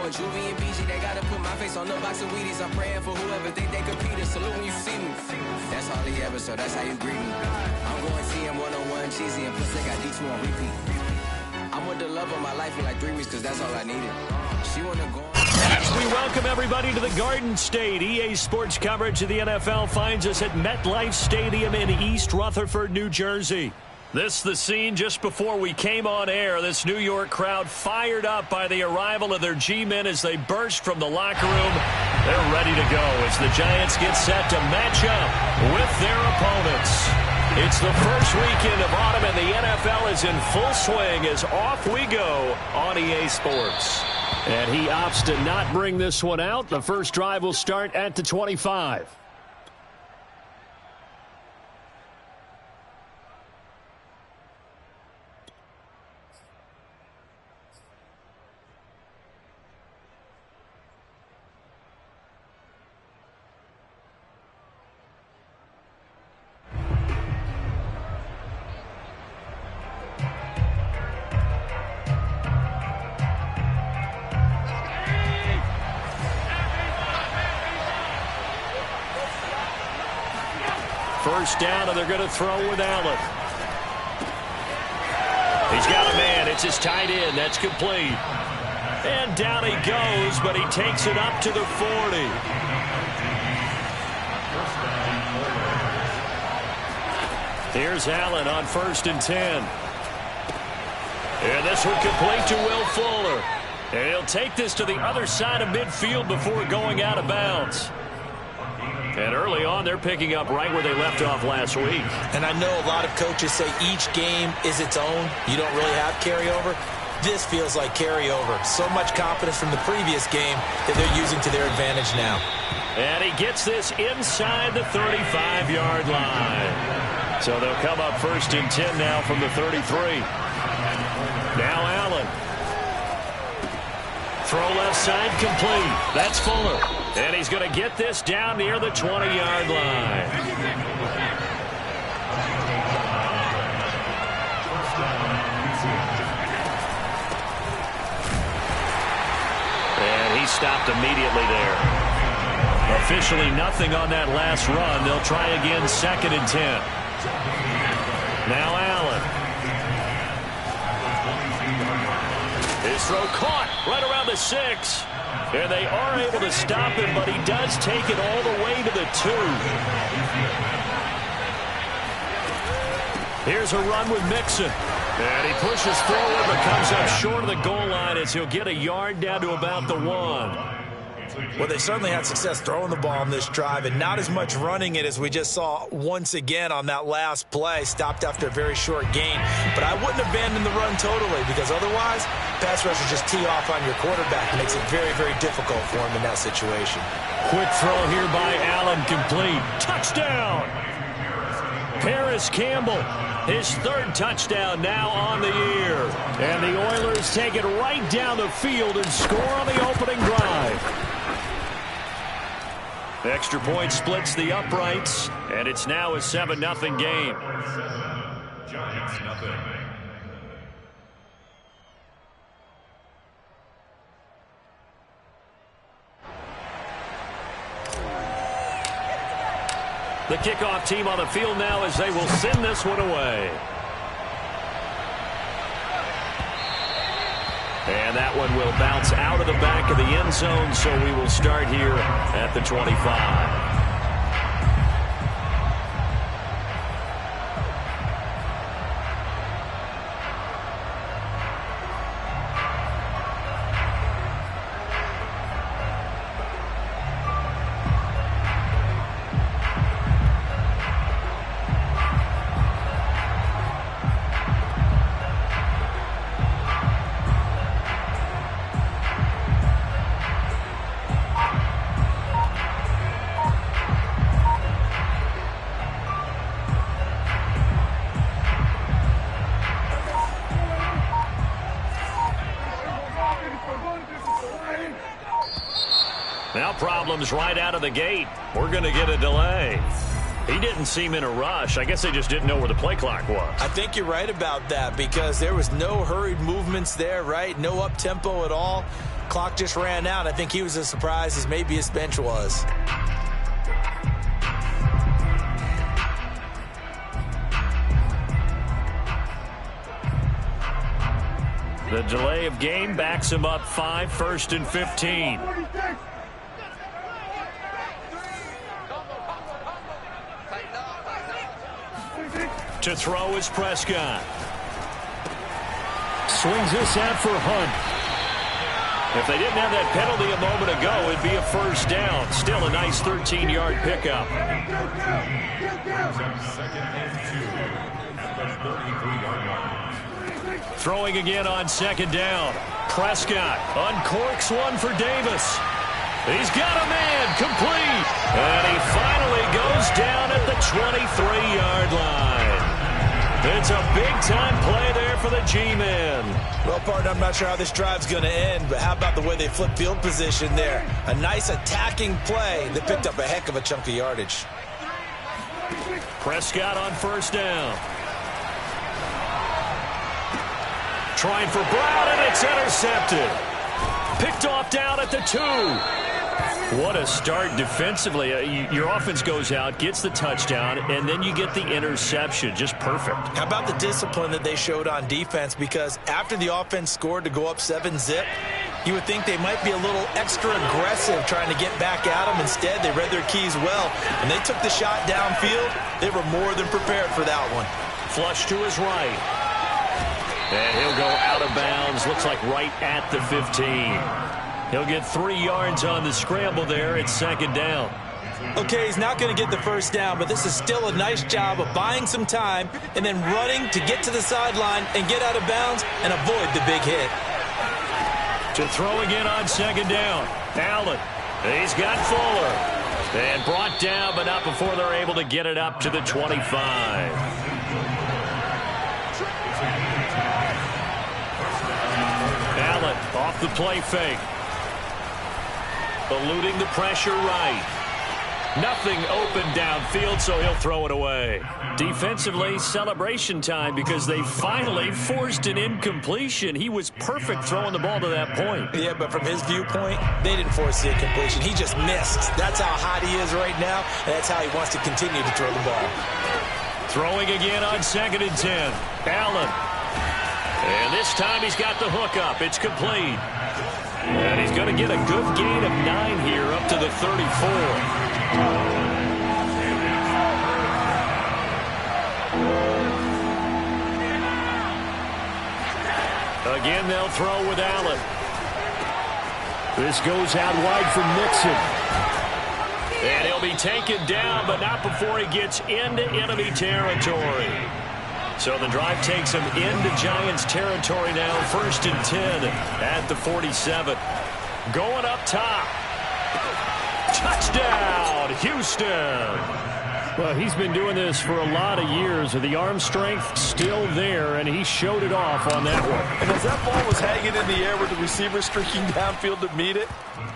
with Juvie and BG, they gotta put my face on the box of Wheaties. I'm praying for whoever think they compete. Salute when you see me. That's all he ever, so that's how you greet me. I'm going CM 101 cheesy, and plus they got D2 on repeat. I'm with the love of my life in like 3 weeks, cause that's all I needed. She wanna go. As we welcome everybody to the Garden State, EA Sports coverage of the NFL finds us at MetLife Stadium in East Rutherford, New Jersey. This the scene just before we came on air. This New York crowd fired up by the arrival of their G-men as they burst from the locker room. They're ready to go as the Giants get set to match up with their opponents. It's the first weekend of autumn and the NFL is in full swing as off we go on EA Sports. And he opts to not bring this one out. The first drive will start at the 25. First down, and they're going to throw with Allen. He's got a man. It's his tight end. That's complete. And down he goes, but he takes it up to the 40. Here's Allen on 1st and 10. And this one complete to Will Fuller. And he'll take this to the other side of midfield before going out of bounds. And early on, they're picking up right where they left off last week. And I know a lot of coaches say each game is its own. You don't really have carryover. This feels like carryover. So much confidence from the previous game that they're using to their advantage now. And he gets this inside the 35-yard line. So they'll come up 1st and 10 now from the 33. Now Allen. Throw left side complete. That's Fuller. And he's going to get this down near the 20-yard line. And he stopped immediately there. Officially nothing on that last run. They'll try again 2nd and 10. Now Allen. His throw caught right around the 6. And they are able to stop him, but he does take it all the way to the 2. Here's a run with Mixon. And he pushes forward, but comes up short of the goal line as he'll get a yard down to about the 1. Well, they certainly had success throwing the ball on this drive and not as much running it as we just saw once again on that last play. Stopped after a very short gain. But I wouldn't abandon the run totally because otherwise, pass rushers just tee off on your quarterback. It makes it very, very difficult for him in that situation. Quick throw here by Allen, complete. Touchdown! Paris Campbell, his 3rd touchdown now on the year. And the Oilers take it right down the field and score on the opening drive. Extra point splits the uprights, and it's now a 7-0 game. Giants nothing. The kickoff team on the field now as they will send this one away. And that one will bounce out of the back of the end zone, so we will start here at the 25. Now problems right out of the gate. We're going to get a delay. He didn't seem in a rush. I guess they just didn't know where the play clock was. I think you're right about that because there was no hurried movements there, right? No up-tempo at all. Clock just ran out. I think he was as surprised as maybe his bench was. The delay of game backs him up 5, 1st and 15. To throw is Prescott. Swings this out for Hunt. If they didn't have that penalty a moment ago, it'd be a first down. Still a nice 13-yard pickup. Second and 2 at the 33-yard line. Throwing again on second down. Prescott uncorks one for Davis. He's got a man complete. And he finally goes down at the 23-yard line. It's a big-time play there for the G-men. Well, partner, I'm not sure how this drive's going to end, but how about the way they flip field position there? A nice attacking play that picked up a heck of a chunk of yardage. Prescott on first down. Trying for Brown, and it's intercepted. Picked off down at the 2. What a start defensively. Your offense goes out, gets the touchdown, and then you get the interception. Just perfect. How about the discipline that they showed on defense? Because after the offense scored to go up 7-zip, you would think they might be a little extra aggressive trying to get back at them. Instead, they read their keys well, and they took the shot downfield. They were more than prepared for that one. Flush to his right. And he'll go out of bounds. Looks like right at the 15. He'll get 3 yards on the scramble there. It's second down. Okay, he's not going to get the first down, but this is still a nice job of buying some time and then running to get to the sideline and get out of bounds and avoid the big hit. To throw again on second down. Allen. He's got Fuller. And brought down, but not before they're able to get it up to the 25. Allen off the play fake. Eluding the pressure right. Nothing open downfield, so he'll throw it away. Defensively, celebration time because they finally forced an incompletion. He was perfect throwing the ball to that point. Yeah, but from his viewpoint, they didn't force the incompletion. He just missed. That's how hot he is right now, and that's how he wants to continue to throw the ball. Throwing again on second and 10. Allen. And this time he's got the hook up. It's complete. And he's going to get a good gain of 9 here up to the 34. Again, they'll throw with Allen. This goes out wide for Mixon. And he'll be taken down, but not before he gets into enemy territory. So the drive takes him into Giants territory now. 1st and 10 at the 47. Going up top. Touchdown, Houston. Well, he's been doing this for a lot of years, with the arm strength still there, and he showed it off on that one. And as that ball was hanging in the air with the receiver streaking downfield to meet it,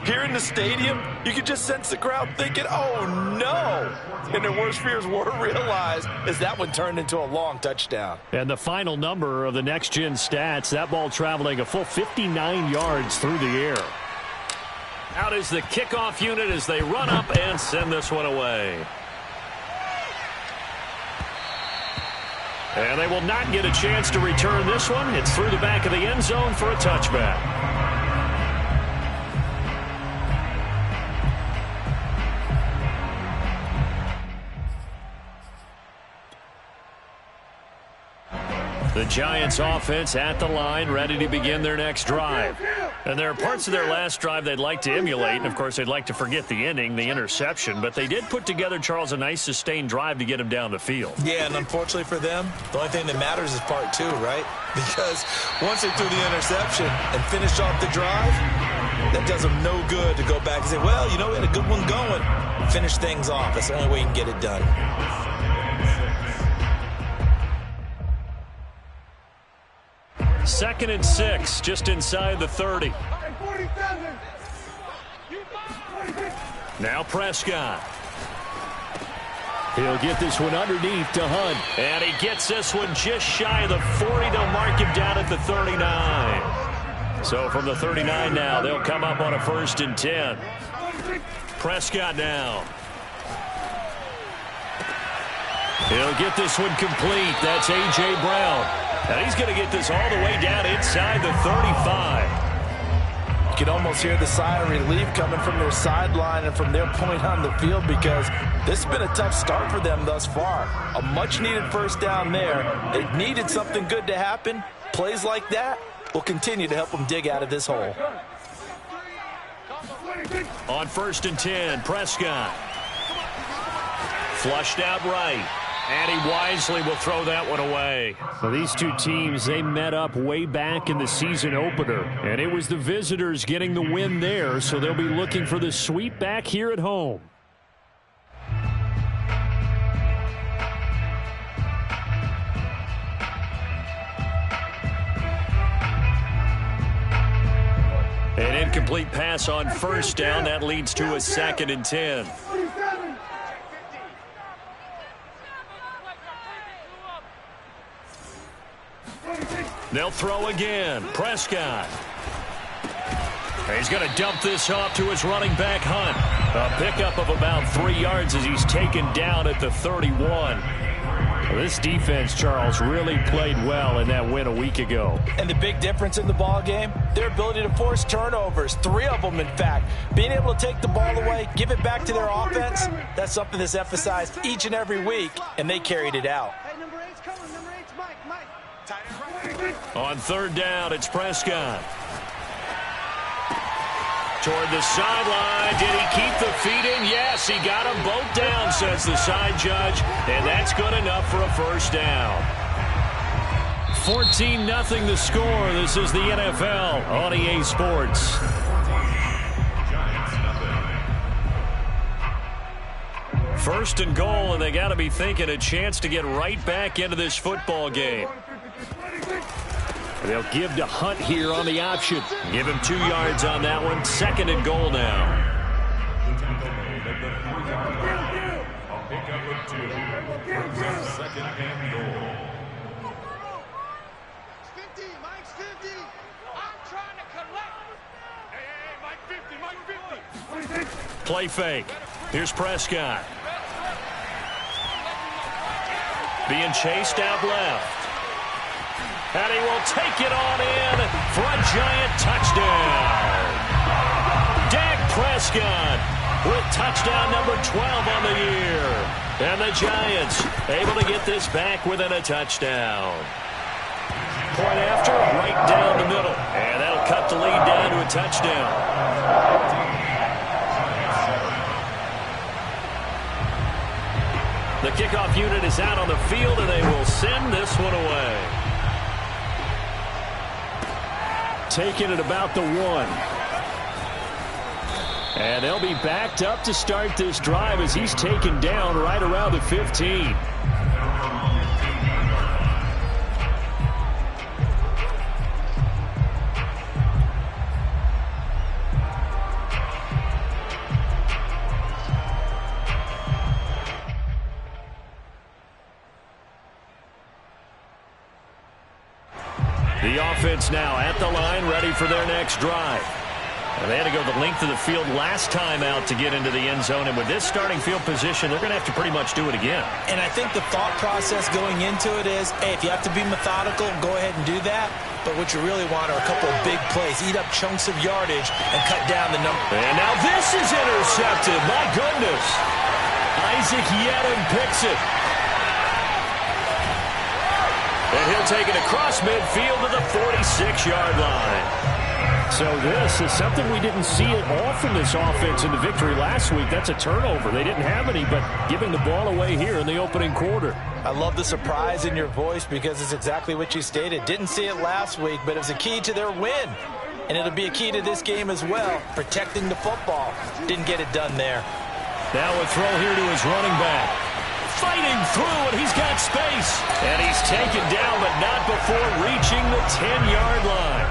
here in the stadium, you could just sense the crowd thinking, oh, no. And their worst fears were realized as that one turned into a long touchdown. And the final number of the next-gen stats, that ball traveling a full 59 yards through the air. Out is the kickoff unit as they run up and send this one away. And they will not get a chance to return this one. It's through the back of the end zone for a touchback. The Giants offense at the line, ready to begin their next drive. And there are parts of their last drive they'd like to emulate. And, of course, they'd like to forget the ending, the interception. But they did put together, Charles, a nice sustained drive to get him down the field. Yeah, and unfortunately for them, the only thing that matters is part 2, right? Because once they threw the interception and finished off the drive, that does them no good to go back and say, well, you know, we had a good one going. Finish things off. That's the only way you can get it done. Second and 6, just inside the 30. Now Prescott. He'll get this one underneath to Hunt. And he gets this one just shy of the 40. They'll mark him down at the 39. So from the 39 now, they'll come up on a 1st and 10. Prescott now. He'll get this one complete. That's A.J. Brown. And he's going to get this all the way down inside the 35. You can almost hear the sigh of relief coming from their sideline and from their point on the field, because this has been a tough start for them thus far. A much-needed first down there. They needed something good to happen. Plays like that will continue to help them dig out of this hole. On 1st and 10, Prescott. Flushed out right. And he wisely will throw that one away. Well, these two teams, they met up way back in the season opener. And it was the visitors getting the win there, so they'll be looking for the sweep back here at home. An incomplete pass on 1st down. That leads to a 2nd and 10. They'll throw again. Prescott. He's going to dump this off to his running back, Hunt. A pickup of about 3 yards as he's taken down at the 31. Well, this defense, Charles, really played well in that win a week ago. And the big difference in the ball game, their ability to force turnovers, 3 of them, in fact. Being able to take the ball away, give it back to their offense, that's something that's emphasized each and every week, and they carried it out. On 3rd down, it's Prescott. Toward the sideline. Did he keep the feet in? Yes, he got them both down, says the side judge. And that's good enough for a 1st down. 14-0 the score. This is the NFL on EA Sports. First and goal, and they got to be thinking a chance to get right back into this football game. They'll give to Hunt here on the option. Give him 2 yards on that one. 2nd and goal now. A pickup of 2. 2nd and goal. 50, Mike's 50. I'm trying to collect. Hey, Mike 50, Mike 50. Play fake. Here's Prescott. Being chased out left. And he will take it on in for a giant touchdown. Dak Prescott with touchdown number 12 on the year. And the Giants able to get this back within a touchdown. Point after, right down the middle. And that'll cut the lead down to a touchdown. The kickoff unit is out on the field, and they will send this one away. Taking it about the 1. And they'll be backed up to start this drive as he's taken down right around the 15. The offense now at the line, ready for their next drive. And they had to go the length of the field last time out to get into the end zone. And with this starting field position, they're going to have to pretty much do it again. And I think the thought process going into it is, hey, if you have to be methodical, go ahead and do that. But what you really want are a couple of big plays. Eat up chunks of yardage and cut down the number. And now this is intercepted. My goodness. Isaac Yedem picks it. And he'll take it across midfield to the 46-yard line. So this is something we didn't see at all from this offense in the victory last week. That's a turnover. They didn't have any, but giving the ball away here in the opening quarter. I love the surprise in your voice because it's exactly what you stated. Didn't see it last week, but it was a key to their win. And it'll be a key to this game as well, protecting the football. Didn't get it done there. Now a throw here to his running back. Fighting through, and he's got space. And he's taken down, but not before reaching the 10-yard line.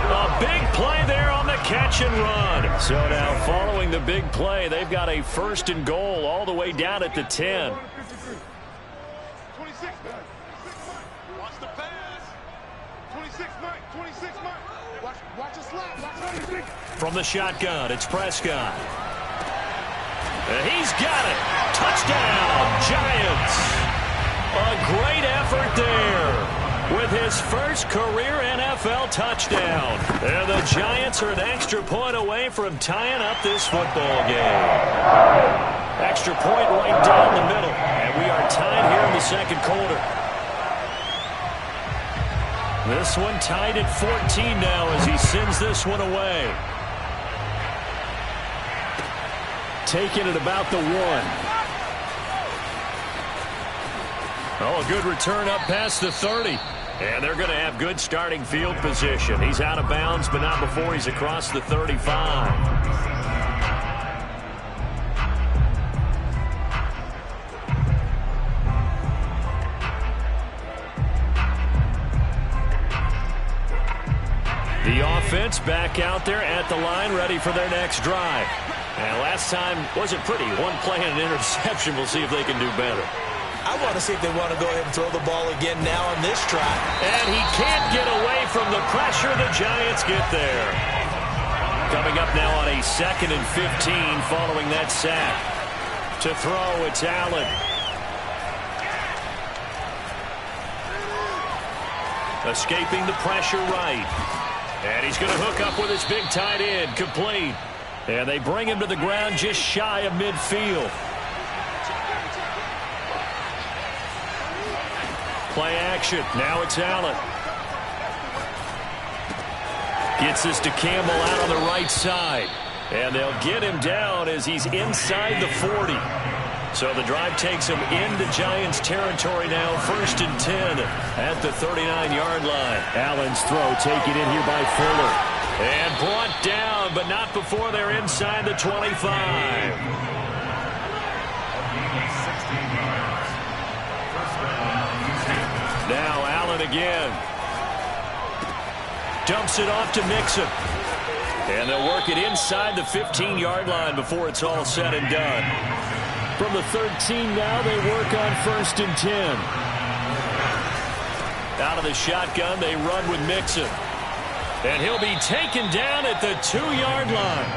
A big play there on the catch and run. So now following the big play, they've got a 1st and goal all the way down at the 10. 26. Watch the pass. 26, Mike. 26, Mike. Watch From the shotgun, it's Prescott. And he's got it. Touchdown, Giants. A great effort there with his first career NFL touchdown. And the Giants are an extra point away from tying up this football game. Extra point right down the middle. And we are tied here in the second quarter. This one tied at 14 now as he sends this one away. Taking it about the 1. Oh, a good return up past the 30. And they're going to have good starting field position. He's out of bounds, but not before he's across the 35. The offense back out there at the line, ready for their next drive. And last time wasn't pretty. One play and an interception. We'll see if they can do better. I want to see if they want to go ahead and throw the ball again now on this try. And he can't get away from the pressure. The Giants get there. Coming up now on a 2nd and 15 following that sack. To throw, it's Allen. Escaping the pressure right. And he's going to hook up with his big tight end. Complete. And they bring him to the ground just shy of midfield. Play action. Now it's Allen. Gets this to Campbell out on the right side. And they'll get him down as he's inside the 40. So the drive takes him into Giants territory now. 1st and 10 at the 39-yard line. Allen's throw taken in here by Fuller. And brought down, but not before they're inside the 25. Now Allen again. Dumps it off to Mixon. And they'll work it inside the 15-yard line before it's all said and done. From the 13 now, they work on 1st and 10. Out of the shotgun, they run with Mixon. And he'll be taken down at the 2-yard line.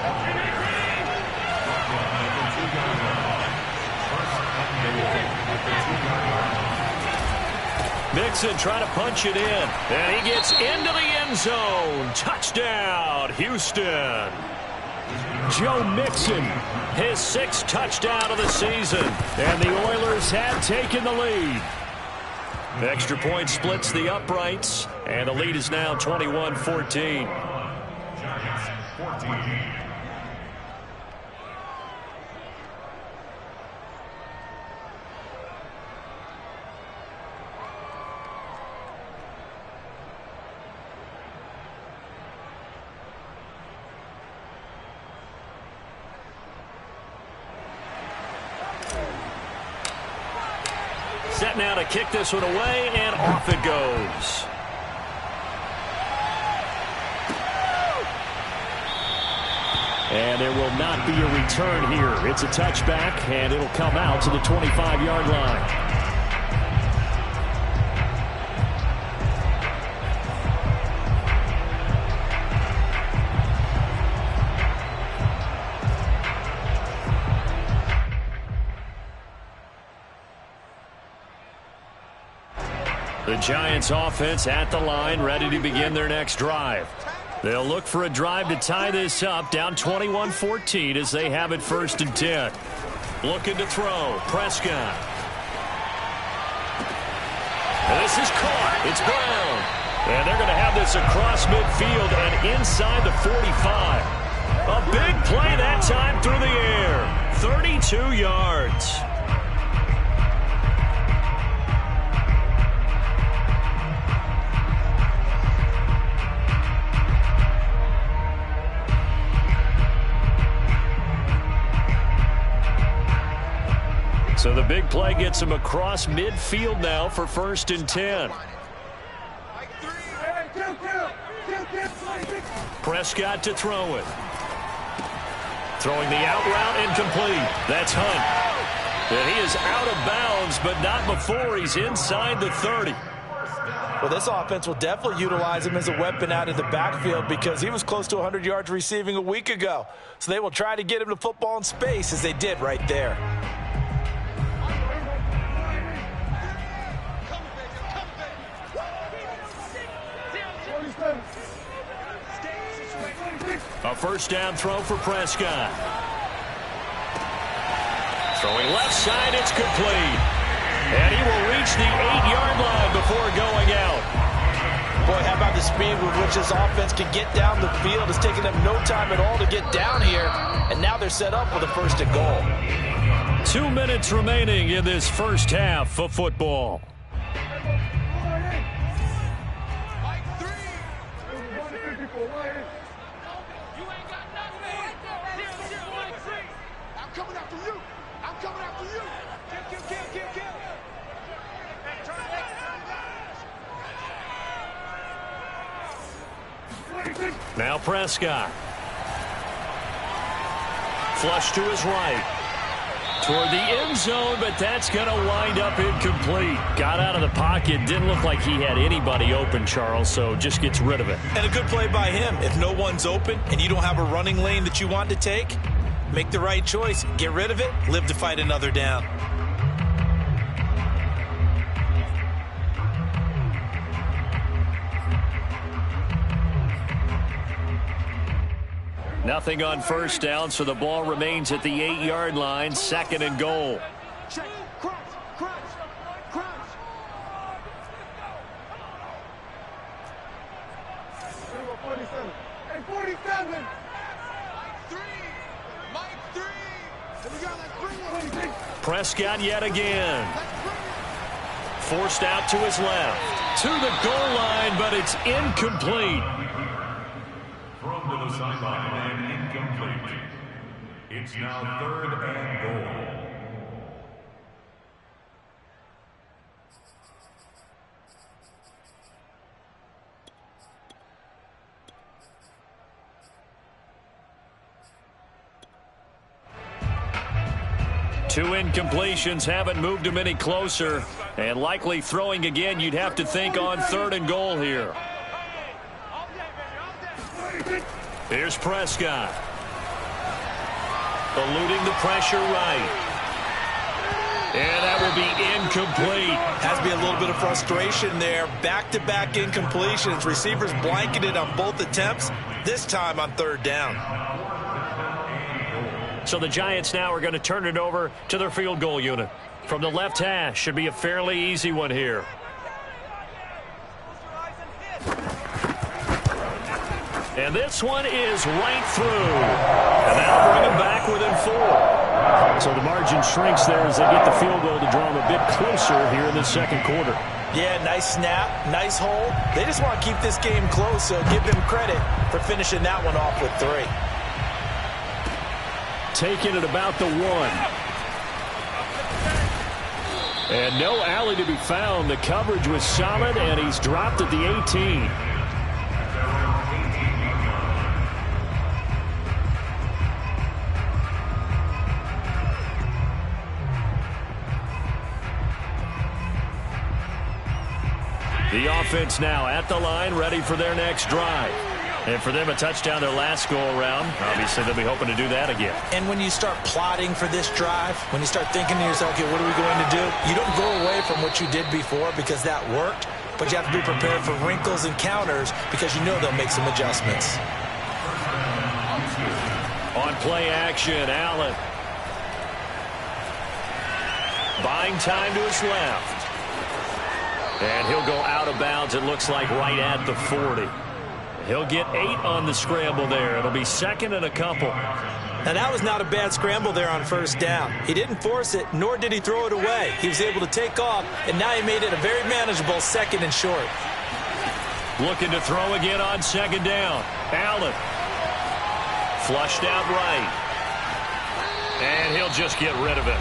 Mixon trying to punch it in. And he gets into the end zone. Touchdown, Houston. Joe Mixon, his 6th touchdown of the season. And the Oilers have taken the lead. The extra point splits the uprights. And the lead is now 21-14. Giants 14. Set now to kick this one away, and off it goes. And there will not be a return here. It's a touchback, and it'll come out to the 25-yard line. The Giants offense at the line, ready to begin their next drive. They'll look for a drive to tie this up, down 21-14 as they have it 1st and 10. Looking to throw, Prescott. And this is caught. It's Brown. And they're going to have this across midfield and inside the 45. A big play that time through the air. 32 yards. So the big play gets him across midfield now for 1st and 10. Prescott to throw it. Throwing the out route incomplete. That's Hunt. And he is out of bounds, but not before he's inside the 30. Well, this offense will definitely utilize him as a weapon out of the backfield because he was close to 100 yards receiving a week ago. So they will try to get him to football in space as they did right there. A first down throw for Prescott. Throwing left side, it's complete. And he will reach the 8-yard line before going out. Boy, how about the speed with which this offense can get down the field? It's taken them no time at all to get down here. And now they're set up with a first and goal. 2 minutes remaining in this first half of football. Now Prescott. Flush to his right. Toward the end zone, but that's going to wind up incomplete. Got out of the pocket. Didn't look like he had anybody open, Charles, so just gets rid of it. And a good play by him. If no one's open and you don't have a running lane that you want to take, make the right choice. Get rid of it. Live to fight another down. Nothing on first down, so the ball remains at the 8-yard line. Second and goal. Check. Cross. Hey, 47. Mike 3. So we got like 3. Prescott yet again. Forced out to his left. To the goal line, but it's incomplete. Thrown to the sideline and incomplete. It's now 3rd and goal. Two incompletions haven't moved him any closer. And likely throwing again, you'd have to think on 3rd and goal here. Here's Prescott. Eluding the pressure right. And that will be incomplete. Has to be a little bit of frustration there. Back-to-back incompletions. Receivers blanketed on both attempts, this time on 3rd down. So the Giants now are going to turn it over to their field goal unit. From the left hash, should be a fairly easy one here. And this one is right through. And that'll bring them back within 4. So the margin shrinks there as they get the field goal to draw them a bit closer here in the second quarter. Yeah, nice snap, nice hold. They just want to keep this game close, so give them credit for finishing that one off with 3. Taking it about the 1. And no alley to be found. The coverage was solid, and he's dropped at the 18. The offense now at the line, ready for their next drive. And for them, a touchdown their last go-around. Obviously, they'll be hoping to do that again. And when you start plotting for this drive, when you start thinking to yourself, okay, what are we going to do? You don't go away from what you did before because that worked, but you have to be prepared for wrinkles and counters because you know they'll make some adjustments. On play action, Allen. Buying time to his left. And he'll go out of bounds, it looks like, right at the 40. He'll get 8 on the scramble there. It'll be 2nd and a couple. Now, that was not a bad scramble there on first down. He didn't force it, nor did he throw it away. He was able to take off, and now he made it a very manageable 2nd and short. Looking to throw again on 2nd down. Allen. Flushed out right. And he'll just get rid of it.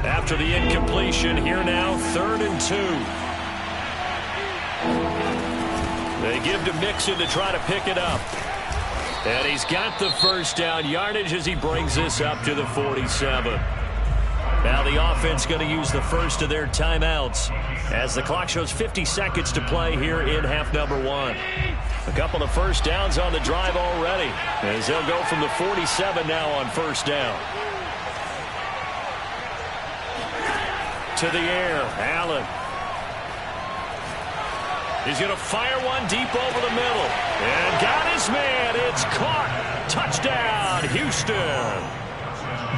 After the incompletion, here now, 3rd and 2. They give to Mixon to try to pick it up. And he's got the first down yardage as he brings this up to the 47. Now the offense going to use the first of their timeouts as the clock shows 50 seconds to play here in half number 1. A couple of first downs on the drive already as they'll go from the 47 now on first down. To the air, Allen. He's going to fire one deep over the middle. And got his man. It's caught. Touchdown, Houston.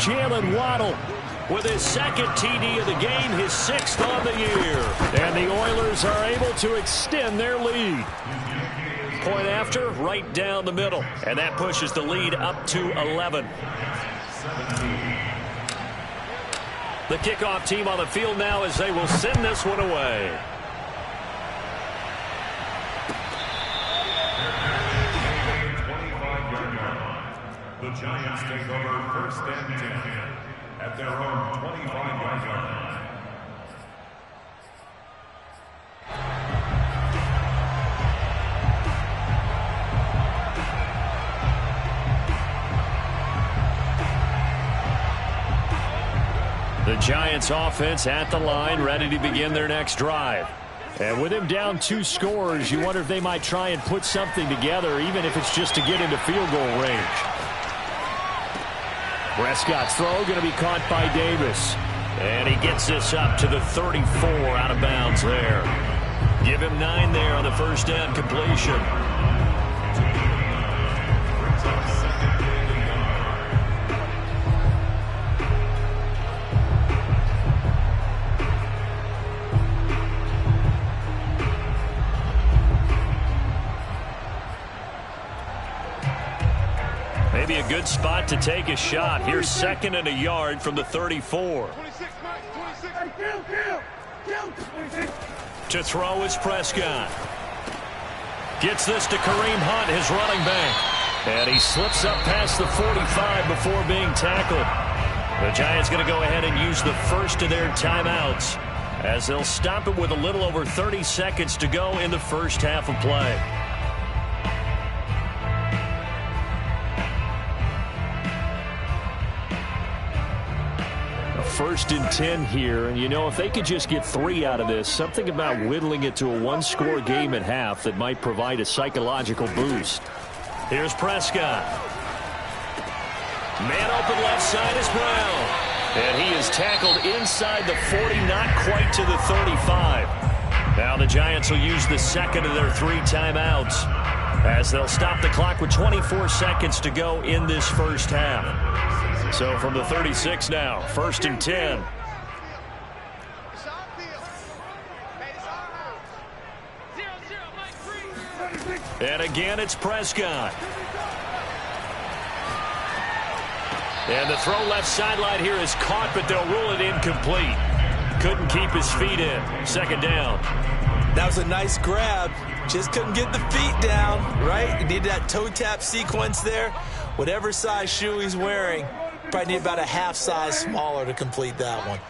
Jalen Waddle with his second TD of the game, his 6th on the year. And the Oilers are able to extend their lead. Point after, right down the middle. And that pushes the lead up to 11. The kickoff team on the field now as they will send this one away. The Giants take over first and 10 at their own 25-yard line. The Giants offense at the line, ready to begin their next drive. And with him down 2 scores, you wonder if they might try and put something together, even if it's just to get into field goal range. Prescott's throw going to be caught by Davis. And he gets this up to the 34 out of bounds there. Give him 9 there on the first down completion. Maybe a good spot to take a shot. Here's 2nd and a yard from the 34. To throw is Prescott. Gets this to Kareem Hunt, his running back. And he slips up past the 45 before being tackled. The Giants going to go ahead and use the first of their timeouts as they'll stop it with a little over 30 seconds to go in the first half of play. First and 10 here, and you know, if they could just get 3 out of this, something about whittling it to a 1-score game at half that might provide a psychological boost. Here's Prescott. Man open left side is Brown. And he is tackled inside the 40, not quite to the 35. Now the Giants will use the second of their 3 timeouts as they'll stop the clock with 24 seconds to go in this first half. So from the 36 now, first and 10. And again, it's Prescott. And the throw left sideline here is caught, but they'll rule it incomplete. Couldn't keep his feet in. 2nd down. That was a nice grab. Just couldn't get the feet down, right? You need that toe tap sequence there. Whatever size shoe he's wearing, probably need about a half size smaller to complete that one.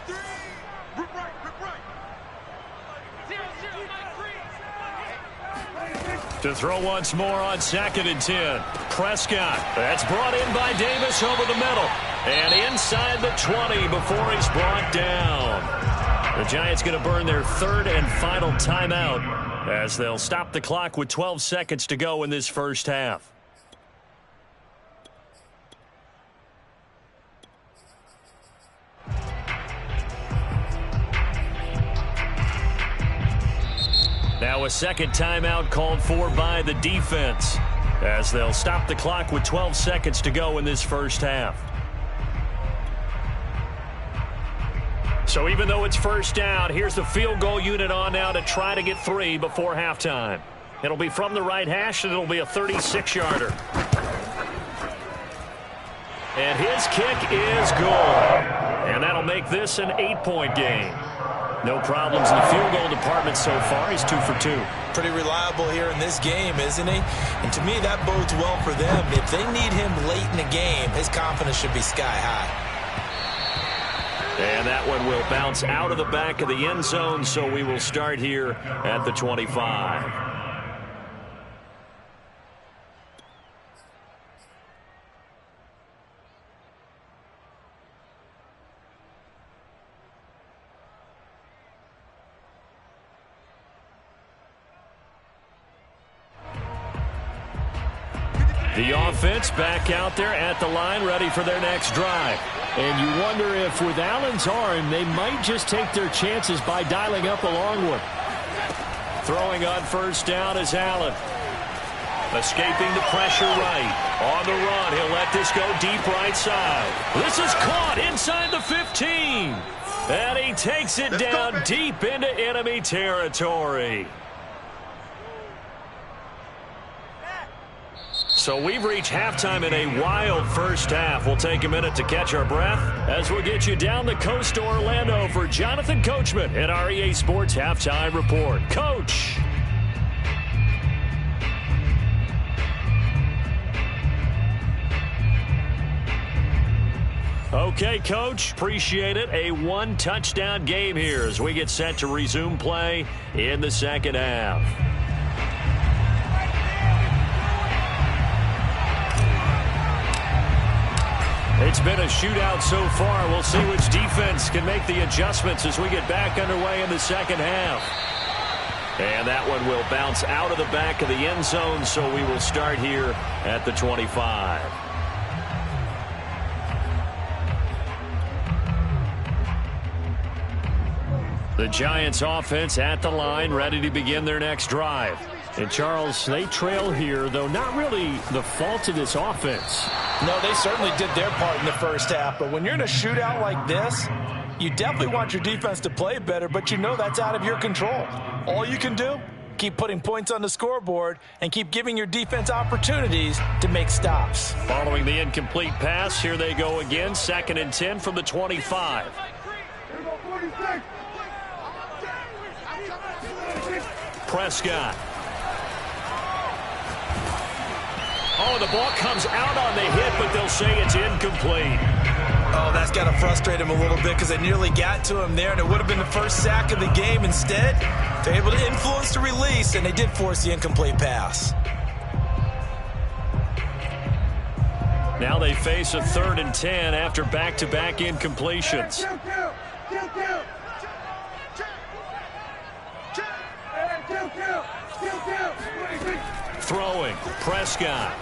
To throw once more on 2nd and 10. Prescott. That's brought in by Davis over the middle. And inside the 20 before he's brought down. The Giants going to burn their 3rd and final timeout as they'll stop the clock with 12 seconds to go in this first half. Now a second timeout called for by the defense as they'll stop the clock with 12 seconds to go in this first half. So even though it's first down, here's the field goal unit on now to try to get 3 before halftime. It'll be from the right hash, and it'll be a 36-yarder. And his kick is good. And that'll make this an 8-point game. No problems in the field goal department so far. He's 2 for 2. Pretty reliable here in this game, isn't he? And to me, that bodes well for them. If they need him late in the game, his confidence should be sky high. And that one will bounce out of the back of the end zone, so we will start here at the 25. The offense back out there at the line, ready for their next drive. And you wonder if with Allen's arm, they might just take their chances by dialing up a long one. Throwing on first down is Allen. Escaping the pressure right. On the run, he'll let this go deep right side. This is caught inside the 15. And he takes it down deep into enemy territory. So we've reached halftime in a wild first half. We'll take a minute to catch our breath as we'll get you down the coast to Orlando for Jonathan Coachman at our EA Sports Halftime Report. Coach. Okay, Coach, appreciate it. A one-touchdown game here as we get set to resume play in the second half. It's been a shootout so far. We'll see which defense can make the adjustments as we get back underway in the second half. And that one will bounce out of the back of the end zone, so we will start here at the 25. The Giants offense at the line, ready to begin their next drive. And Charles, they trail here, though not really the fault of this offense. No, they certainly did their part in the first half. But when you're in a shootout like this, you definitely want your defense to play better, but you know that's out of your control. All you can do, keep putting points on the scoreboard and keep giving your defense opportunities to make stops. Following the incomplete pass, here they go again. 2nd and 10 from the 25. Prescott. Oh, the ball comes out on the hit, but they'll say it's incomplete. Oh, that's got to frustrate him a little bit because they nearly got to him there, and it would have been the first sack of the game. Instead, they're able to influence the release, and they did force the incomplete pass. Now they face a 3rd and 10 after back-to-back incompletions. Throwing, Prescott.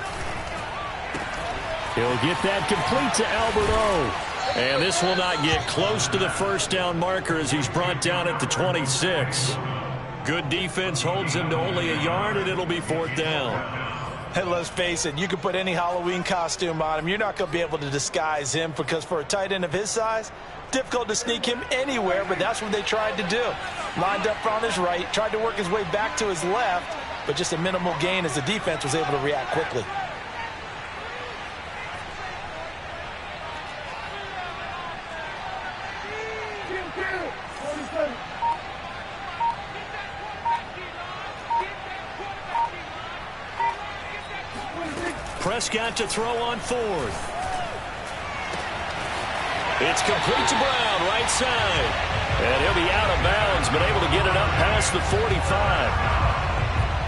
He'll get that complete to Alberto. And this will not get close to the first down marker as he's brought down at the 26. Good defense holds him to only a yard, and it'll be 4th down. And let's face it, you can put any Halloween costume on him. You're not going to be able to disguise him because for a tight end of his size, difficult to sneak him anywhere, but that's what they tried to do. Lined up on his right, tried to work his way back to his left, but just a minimal gain as the defense was able to react quickly. Prescott to throw on 4th. It's complete to Brown, right side. And he'll be out of bounds, but able to get it up past the 45.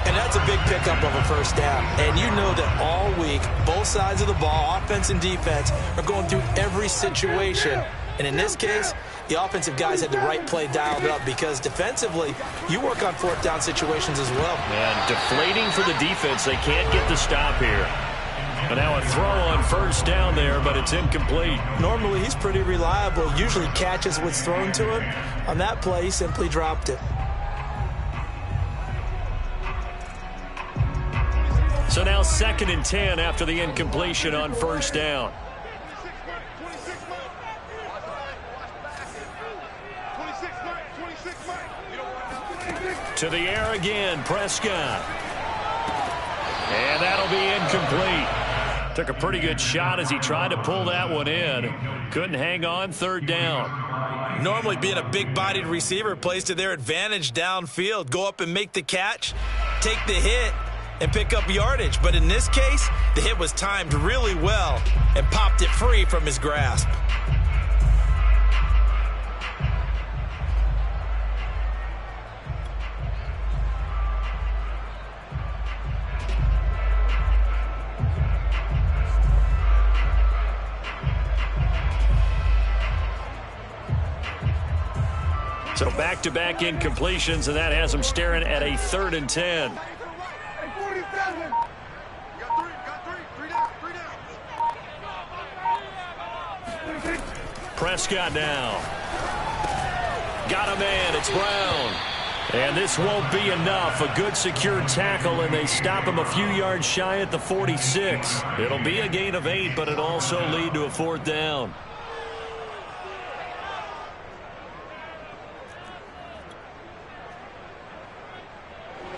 And that's a big pickup of a first down. And you know that all week, both sides of the ball, offense and defense, are going through every situation. And in this case, the offensive guys had the right play dialed up because defensively, you work on 4th down situations as well. And deflating for the defense. They can't get the stop here. But now a throw on first down there, but it's incomplete. Normally, he's pretty reliable. Usually catches what's thrown to him. On that play, he simply dropped it. So now 2nd and 10 after the incompletion on first down. To the air again, Prescott. And that'll be incomplete. Took a pretty good shot as he tried to pull that one in. Couldn't hang on, 3rd down. Normally being a big-bodied receiver plays to their advantage downfield. Go up and make the catch, take the hit, and pick up yardage. But in this case, the hit was timed really well and popped it free from his grasp. So back-to-back incompletions, and that has him staring at a 3rd and 10. Prescott now. Got a man. It's Brown. And this won't be enough. A good secure tackle, and they stop him a few yards shy at the 46. It'll be a gain of 8, but it'll also lead to a 4th down.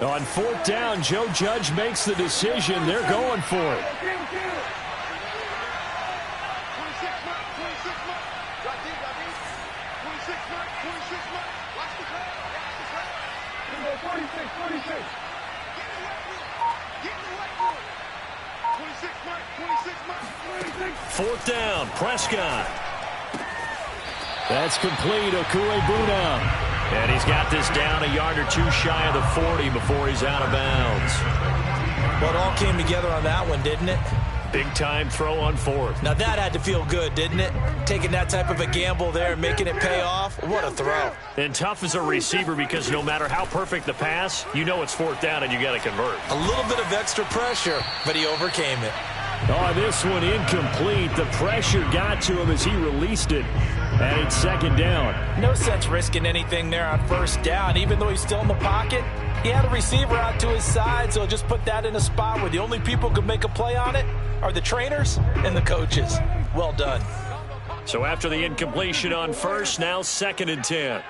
On 4th down, Joe Judge makes the decision. They're going for it. Fourth down, Prescott. That's complete, Okuebuna. And he's got this down a yard or 2 shy of the 40 before he's out of bounds. Well, it all came together on that one, didn't it? Big-time throw on 4th. Now, that had to feel good, didn't it? Taking that type of a gamble there and making it pay off. What a throw. And tough as a receiver because no matter how perfect the pass, you know it's 4th down and you got to convert. A little bit of extra pressure, but he overcame it. Oh, this one incomplete. The pressure got to him as he released it. And it's 2nd down. No sense risking anything there on 1st down. Even though he's still in the pocket, he had a receiver out to his side, so just put that in a spot where the only people who can make a play on it are the trainers and the coaches. Well done. So after the incompletion on 1st, now 2nd and 10.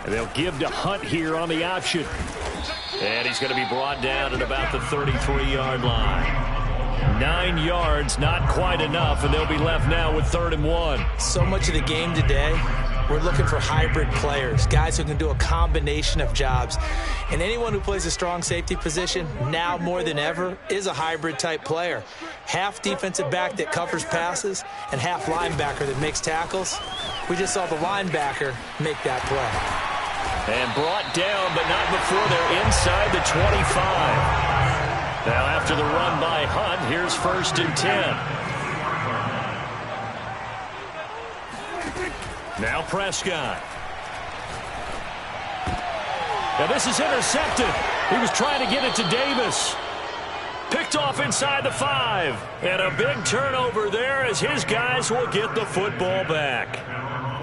And they'll give to Hunt here on the option. And he's going to be brought down at about the 33-yard line. 9 yards, not quite enough, and they'll be left now with 3rd and 1. So much of the game today, we're looking for hybrid players, guys who can do a combination of jobs. And anyone who plays a strong safety position, now more than ever, is a hybrid-type player. Half defensive back that covers passes and half linebacker that makes tackles. We just saw the linebacker make that play. And brought down, but not before they're inside the 25. Now after the run by Hunt, here's 1st and 10. Now Prescott. Now this is intercepted. He was trying to get it to Davis. Picked off inside the 5. And a big turnover there as his guys will get the football back.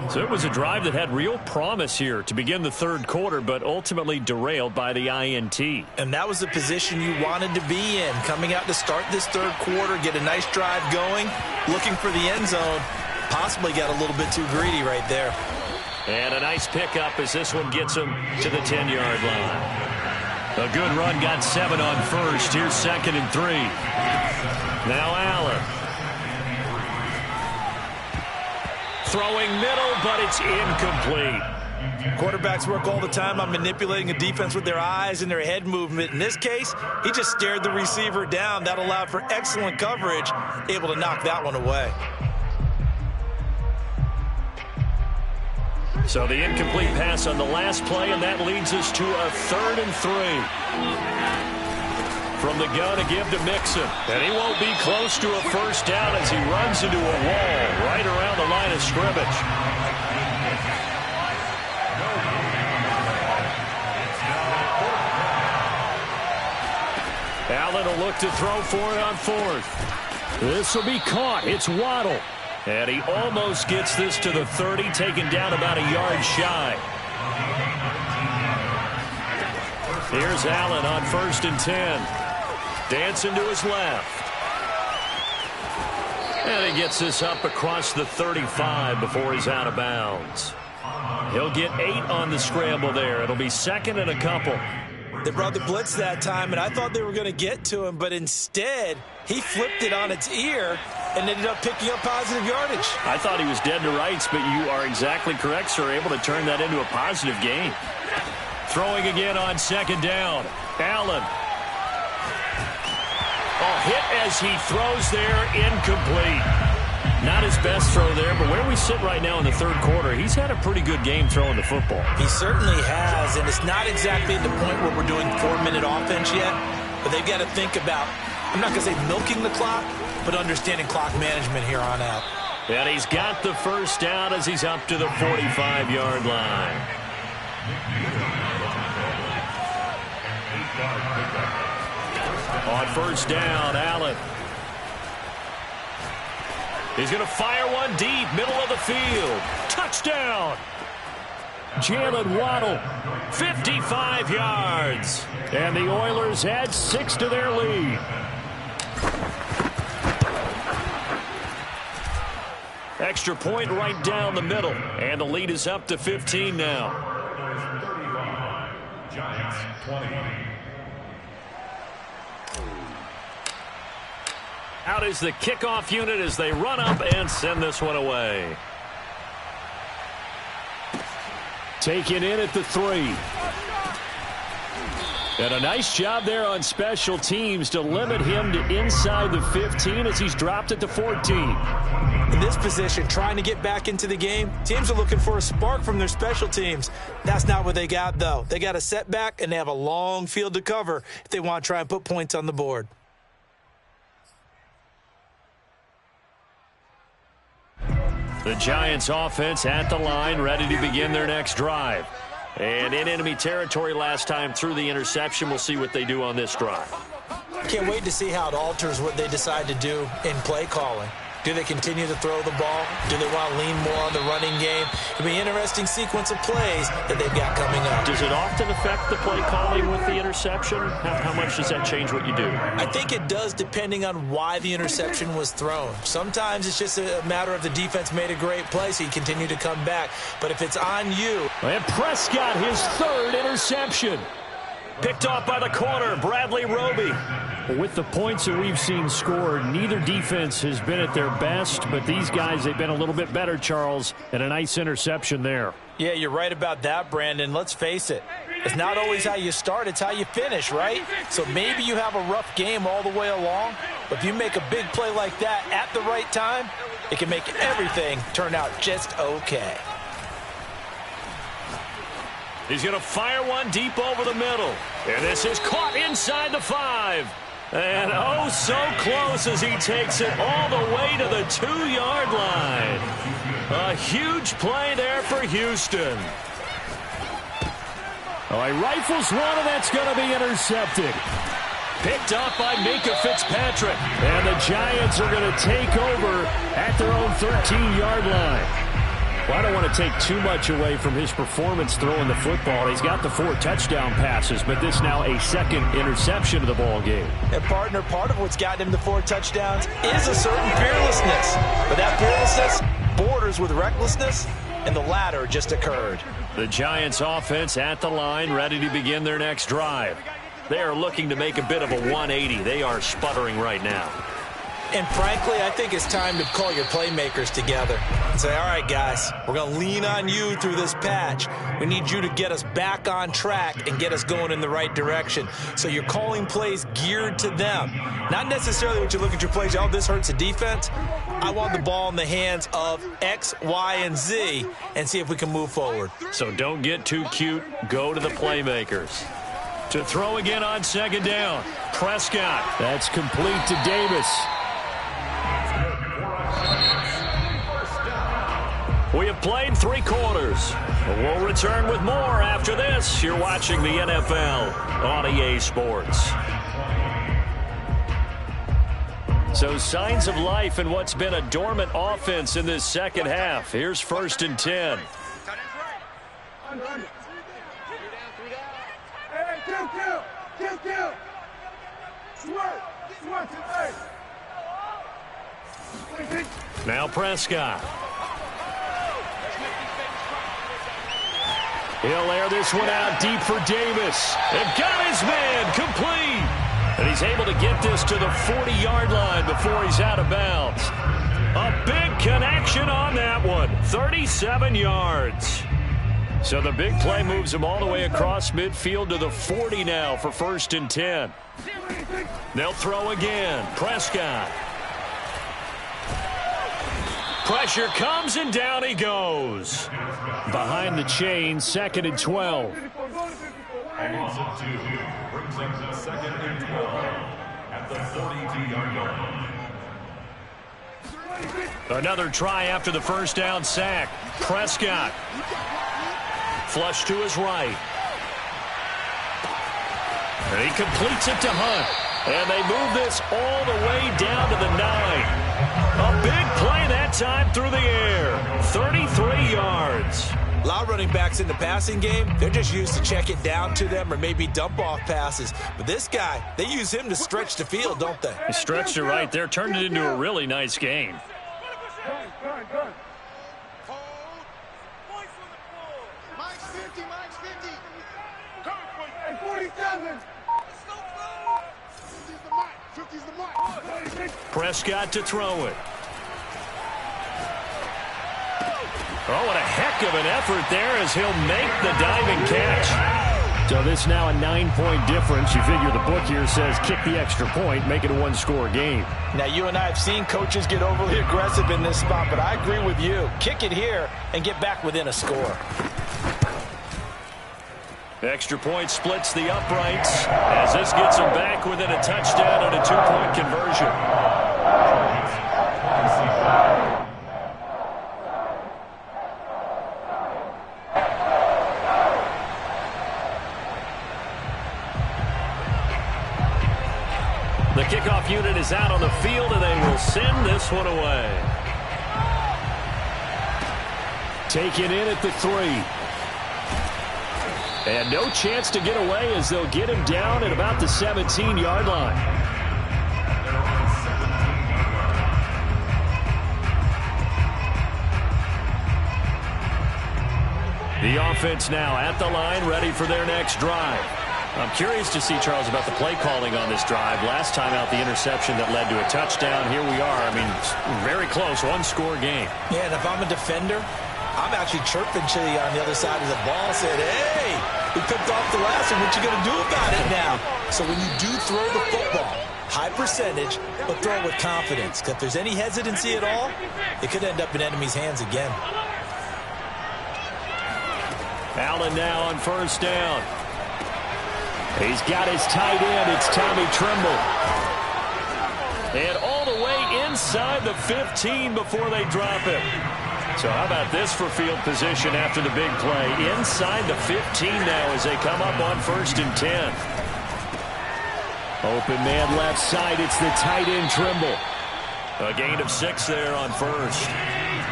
So it was a drive that had real promise here to begin the 3rd quarter, but ultimately derailed by the INT. And that was the position you wanted to be in, coming out to start this 3rd quarter, get a nice drive going, looking for the end zone. Possibly got a little bit too greedy right there. And a nice pickup as this one gets him to the 10-yard line. A good run, got 7 on 1st. Here's 2nd and 3. Now Allen. Throwing middle, but it's incomplete. Quarterbacks work all the time on manipulating a defense with their eyes and their head movement. In this case, he just stared the receiver down. That allowed for excellent coverage, able to knock that one away. So the incomplete pass on the last play, and that leads us to a 3rd and 3. From the gun to give to Mixon. And he won't be close to a 1st down as he runs into a wall right around the line of scrimmage. Allen will look to throw for it on 4th. This will be caught. It's Waddle. And he almost gets this to the 30, taken down about a yard shy. Here's Allen on 1st and 10. Dancing to his left. And he gets this up across the 35 before he's out of bounds. He'll get 8 on the scramble there. It'll be 2nd and a couple. They brought the blitz that time, and I thought they were going to get to him, but instead, he flipped it on its ear and ended up picking up positive yardage. I thought he was dead to rights, but you are exactly correct, sir. Able to turn that into a positive gain. Throwing again on 2nd down. Allen. Oh, hit as he throws there, incomplete. Not his best throw there, but where we sit right now in the 3rd quarter, he's had a pretty good game throwing the football. He certainly has, and it's not exactly at the point where we're doing 4-minute offense yet, but they've got to think about, I'm not going to say milking the clock, but understanding clock management here on out. And he's got the 1st down as he's up to the 45-yard line. On 1st down, Allen. He's going to fire one deep, middle of the field. Touchdown! Jalen Waddle, 55 yards. And the Oilers add 6 to their lead. Extra point right down the middle. And the lead is up to 15 now. 35, Giants 20. Out is the kickoff unit as they run up and send this one away. Taken in at the 3. And a nice job there on special teams to limit him to inside the 15 as he's dropped at the 14. In this position, trying to get back into the game, teams are looking for a spark from their special teams. That's not what they got, though. They got a setback, and they have a long field to cover if they want to try and put points on the board. The Giants offense at the line, ready to begin their next drive. And in enemy territory last time through the interception. We'll see what they do on this drive. Can't wait to see how it alters what they decide to do in play calling. Do they continue to throw the ball? Do they want to lean more on the running game? It'll be an interesting sequence of plays that they've got coming up. Does it often affect the play calling with the interception? How much does that change what you do? I think it does, depending on why the interception was thrown. Sometimes it's just a matter of the defense made a great play, so you continue to come back. But if it's on you... And Prescott, his 3rd interception. Picked off by the corner, Bradley Roby. With the points that we've seen scored, neither defense has been at their best, but these guys, they've been a little bit better, Charles, and a nice interception there. Yeah, you're right about that, Brandon. Let's face it. It's not always how you start, it's how you finish, right? So maybe you have a rough game all the way along, but if you make a big play like that at the right time, it can make everything turn out just okay. He's going to fire one deep over the middle. And this is caught inside the 5. And oh, so close as he takes it all the way to the 2-yard line. A huge play there for Houston. Oh, he rifles one, and that's going to be intercepted. Picked up by Minka Fitzpatrick. And the Giants are going to take over at their own 13-yard line. Well, I don't want to take too much away from his performance throwing the football. He's got the 4 touchdown passes, but this now a 2nd interception of the ball game. And, partner, part of what's gotten him the 4 touchdowns is a certain fearlessness. But that fearlessness borders with recklessness, and the latter just occurred. The Giants offense at the line, ready to begin their next drive. They are looking to make a bit of a 180. They are sputtering right now. And frankly, I think it's time to call your playmakers together and say, all right, guys, we're going to lean on you through this patch. We need you to get us back on track and get us going in the right direction. So you're calling plays geared to them. Not necessarily what you look at your plays, oh, this hurts the defense. I want the ball in the hands of X, Y, and Z and see if we can move forward. So don't get too cute. Go to the playmakers. To throw again on 2nd down. Prescott. That's complete to Davis. We have played 3 quarters. We'll return with more after this. You're watching the NFL on EA Sports. So signs of life in what's been a dormant offense in this second half. Here's 1st and 10. Now Prescott. He'll air this one out deep for Davis. And got his man complete. And he's able to get this to the 40-yard line before he's out of bounds. A big connection on that one. 37 yards. So the big play moves him all the way across midfield to the 40 now for 1st and 10. They'll throw again. Prescott. Pressure comes, and down he goes. Behind the chain, 2nd and 12. A loss of 2 brings up 2nd and 12 at the 42-yard line. Another try after the 1st down sack. Prescott. Flush to his right. And he completes it to Hunt. And they move this all the way down to the 9. A big play that time through the air. 33 yards. A lot of running backs in the passing game, they're just used to check it down to them or maybe dump off passes. But this guy, they use him to stretch the field, don't they? He stretched it right there, turned it into a really nice gain. Mike's 50, Mike's 50. Hey, 47. 50's the Mike, 50's the Mike. Prescott to throw it. Oh, what a heck of an effort there as he'll make the diving catch. So this now a 9-point difference. You figure the book here says kick the extra point, make it a one-score game. Now, you and I have seen coaches get overly aggressive in this spot, but I agree with you. Kick it here and get back within a score. Extra point splits the uprights as this gets them back within a touchdown and a 2-point conversion. The kickoff unit is out on the field, and they will send this one away. Taken in at the 3. And no chance to get away as they'll get him down at about the 17-yard line. The offense now at the line, ready for their next drive. I'm curious to see, Charles, about the play calling on this drive. Last time out, the interception that led to a touchdown. Here we are. I mean, very close, one-score game. Yeah, and if I'm a defender, I'm actually chirping to you on the other side of the ball, saying, hey, we picked off the last one. What you going to do about it now? So when you do throw the football, high percentage, but throw it with confidence. Because if there's any hesitancy at all, it could end up in enemy's hands again. Allen now on first down. He's got his tight end. It's Tommy Tremble. And all the way inside the 15 before they drop him. So how about this for field position after the big play? Inside the 15 now as they come up on 1st and 10. Open man left side. It's the tight end Trimble. A gain of 6 there on first.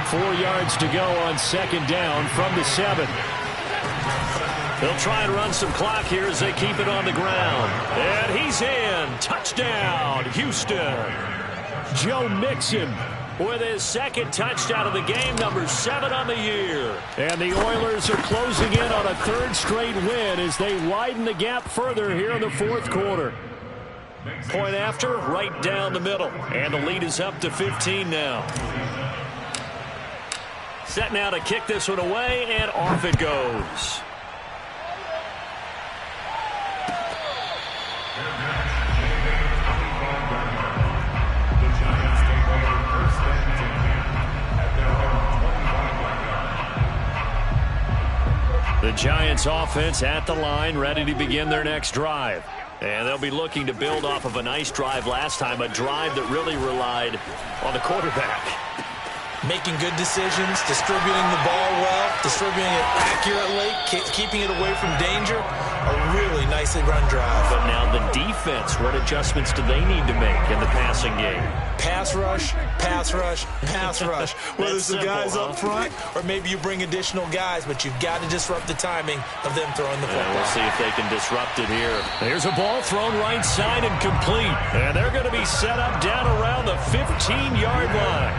4 yards to go on 2nd down from the 7. They'll try and run some clock here as they keep it on the ground. And he's in. Touchdown, Houston. Joe Mixon with his 2nd touchdown of the game, number 7 on the year. And the Oilers are closing in on a 3rd straight win as they widen the gap further here in the 4th quarter. Point after, right down the middle. And the lead is up to 15 now. Set now to kick this one away, and off it goes. The Giants offense at the line, ready to begin their next drive. And they'll be looking to build off of a nice drive last time, a drive that really relied on the quarterback. Making good decisions, distributing the ball well, distributing it accurately, keeping it away from danger. A really nicely run drive. But now the defense, what adjustments do they need to make in the passing game? Pass rush, pass rush, pass rush. Whether it's the guys up front or maybe you bring additional guys, but you've got to disrupt the timing of them throwing the football. We'll see if they can disrupt it here. There's a ball thrown right side and complete. And they're going to be set up down around the 15-yard line.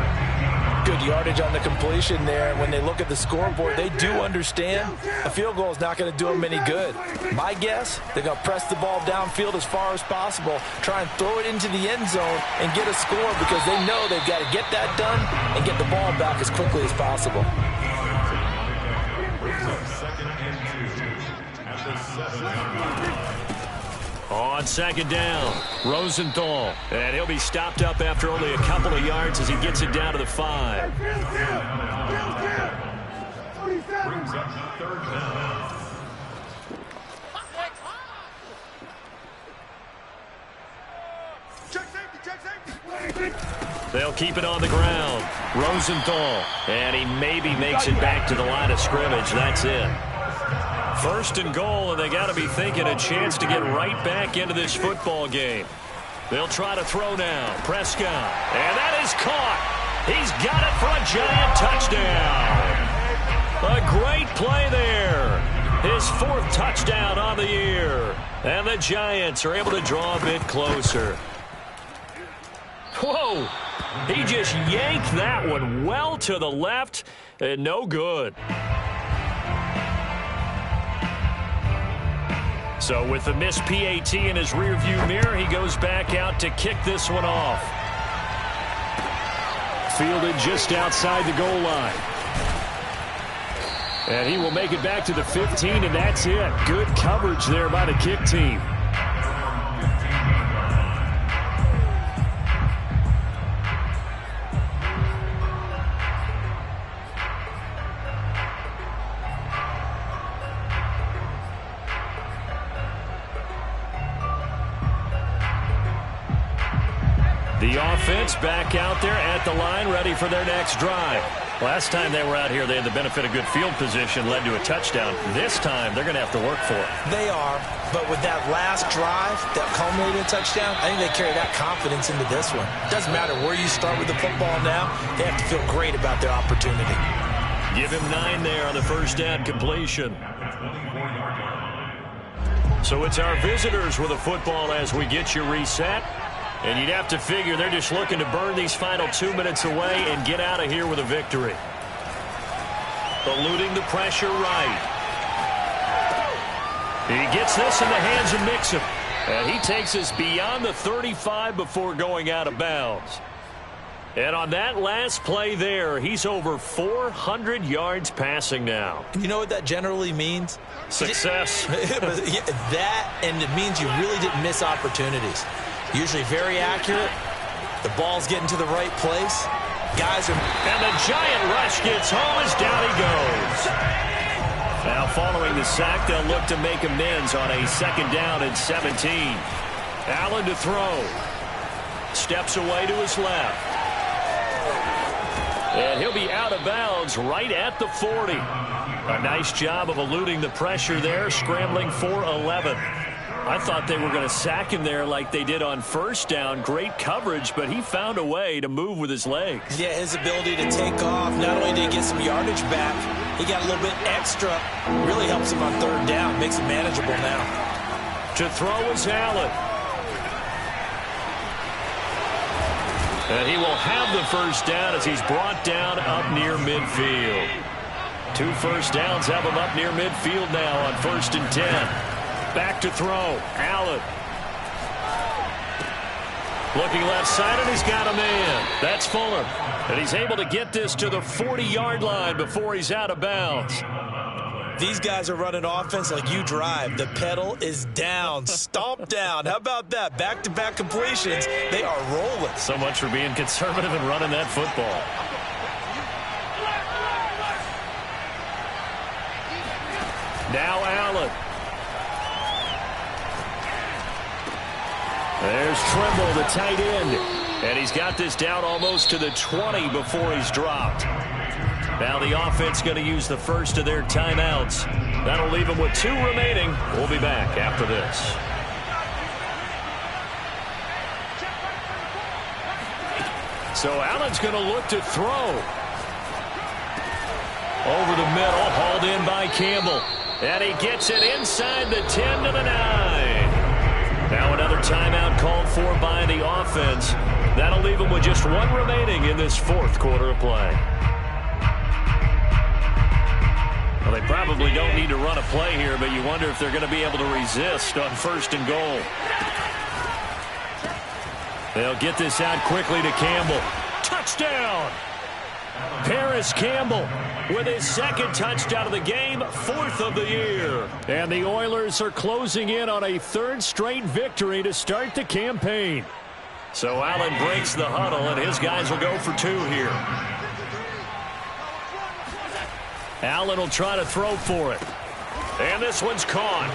Good yardage on the completion there. When they look at the scoreboard, they do understand a field goal is not going to do them any good. My guess, they're going to press the ball downfield as far as possible, try and throw it into the end zone and get a score because they know they've got to get that done and get the ball back as quickly as possible. On 2nd down, Rosenthal. And he'll be stopped up after only a couple of yards as he gets it down to the 5. Brings up 3rd down. They'll keep it on the ground. Rosenthal. And he maybe makes it back to the line of scrimmage. That's it. 1st and goal, and they got to be thinking a chance to get right back into this football game. They'll try to throw now. Prescott. And that is caught. He's got it for a giant touchdown. A great play there. His 4th touchdown on the year. And the Giants are able to draw a bit closer. Whoa. He just yanked that one well to the left. And no good. So with the missed PAT in his rearview mirror, he goes back out to kick this one off. Fielded just outside the goal line. And he will make it back to the 15, and that's it. Good coverage there by the kick team. The offense back out there at the line, ready for their next drive. Last time they were out here, they had the benefit of good field position, led to a touchdown. This time, they're going to have to work for it. They are, but with that last drive that culminated in a touchdown, I think they carry that confidence into this one. It doesn't matter where you start with the football now. They have to feel great about their opportunity. Give him 9 there on the first down completion. So it's our visitors with the football as we get you reset. And you'd have to figure they're just looking to burn these final 2 minutes away and get out of here with a victory. Eluding the pressure right. He gets this in the hands of Mixon. And he takes us beyond the 35 before going out of bounds. And on that last play there, he's over 400 yards passing now. You know what that generally means? Success. That, and it means you really didn't miss opportunities. Usually very accurate. The ball's getting to the right place. Guys are... And the giant rush gets home as down he goes. Now following the sack, they'll look to make amends on a 2nd down and 17. Allen to throw. Steps away to his left. And he'll be out of bounds right at the 40. A nice job of eluding the pressure there, scrambling for 11. I thought they were going to sack him there like they did on 1st down. Great coverage, but he found a way to move with his legs. Yeah, his ability to take off, not only did he get some yardage back, he got a little bit extra. Really helps him on 3rd down, makes it manageable now. To throw is Allen. And he will have the 1st down as he's brought down up near midfield. 2 1st downs have him up near midfield now on 1st and 10. Back to throw. Allen. Looking left side, and he's got a man. That's Fuller. And he's able to get this to the 40-yard line before he's out of bounds. These guys are running offense like you drive. The pedal is down, stomped down. How about that? Back-to-back completions. They are rolling. So much for being conservative and running that football. Now Allen. There's Trimble, the tight end. And he's got this down almost to the 20 before he's dropped. Now the offense going to use the first of their timeouts. That'll leave them with 2 remaining. We'll be back after this. So Allen's going to look to throw. Over the middle, hauled in by Campbell. And he gets it inside the 10 to the 9. Now another timeout called for by the offense. That'll leave them with just 1 remaining in this 4th quarter of play. Well, they probably don't need to run a play here, but you wonder if they're going to be able to resist on 1st and goal. They'll get this out quickly to Campbell. Touchdown! Paris Campbell with his 2nd touchdown of the game, 4th of the year. And the Oilers are closing in on a 3rd straight victory to start the campaign. So Allen breaks the huddle, and his guys will go for 2 here. Allen will try to throw for it. And this one's caught.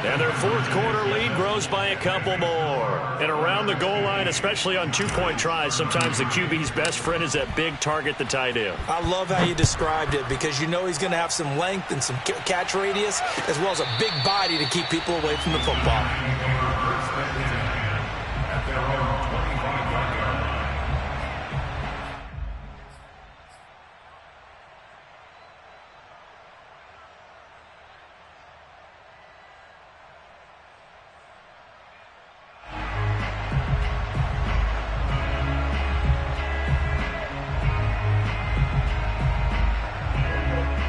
And their 4th quarter lead grows by a couple more. And around the goal line, especially on 2-point tries, sometimes the QB's best friend is that big target, the tight end. I love how you described it because you know he's going to have some length and some catch radius as well as a big body to keep people away from the football.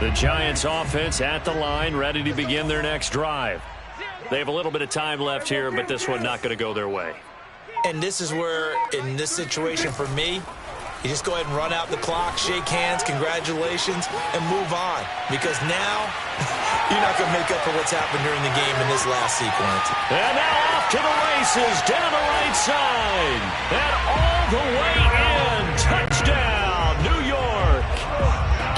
The Giants offense at the line, ready to begin their next drive. They have a little bit of time left here, but this one not going to go their way. And this is where, in this situation for me, you just go ahead and run out the clock, shake hands, congratulations, and move on. Because now, you're not going to make up for what's happened during the game in this last sequence. And now off to the races, down the right side. And all the way in. Touchdown, New York.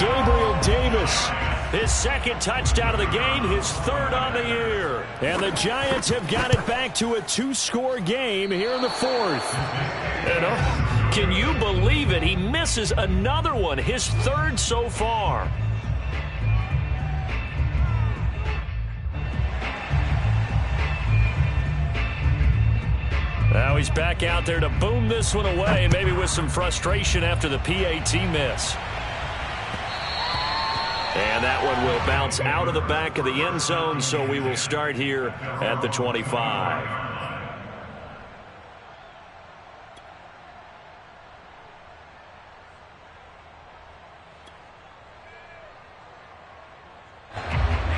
Gabriel Davis, his second touchdown of the game, his third on the year. And the Giants have got it back to a two-score game here in the fourth. And can you believe it? He misses another one, his third so far. Now he's back out there to boom this one away, maybe with some frustration after the PAT miss. And that one will bounce out of the back of the end zone, so we will start here at the 25.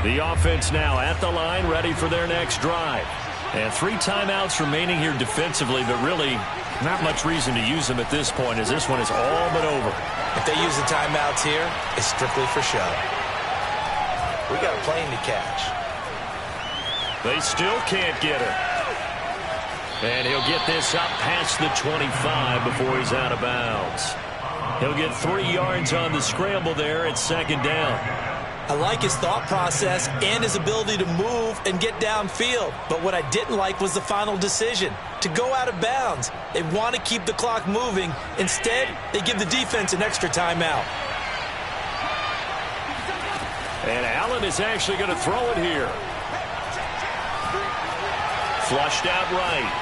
The offense now at the line, ready for their next drive. And 3 timeouts remaining here defensively, but really not much reason to use them at this point, as this one is all but over. If they use the timeouts here, it's strictly for show. We got a plane to catch. They still can't get her. And he'll get this up past the 25 before he's out of bounds. He'll get 3 yards on the scramble there at second down. I like his thought process and his ability to move and get downfield. But what I didn't like was the final decision, to go out of bounds. They want to keep the clock moving. Instead, they give the defense an extra timeout. And Allen is actually going to throw it here. Flushed out right.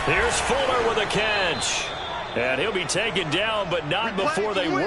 Here's Fuller with a catch. And he'll be taken down, but not before they work.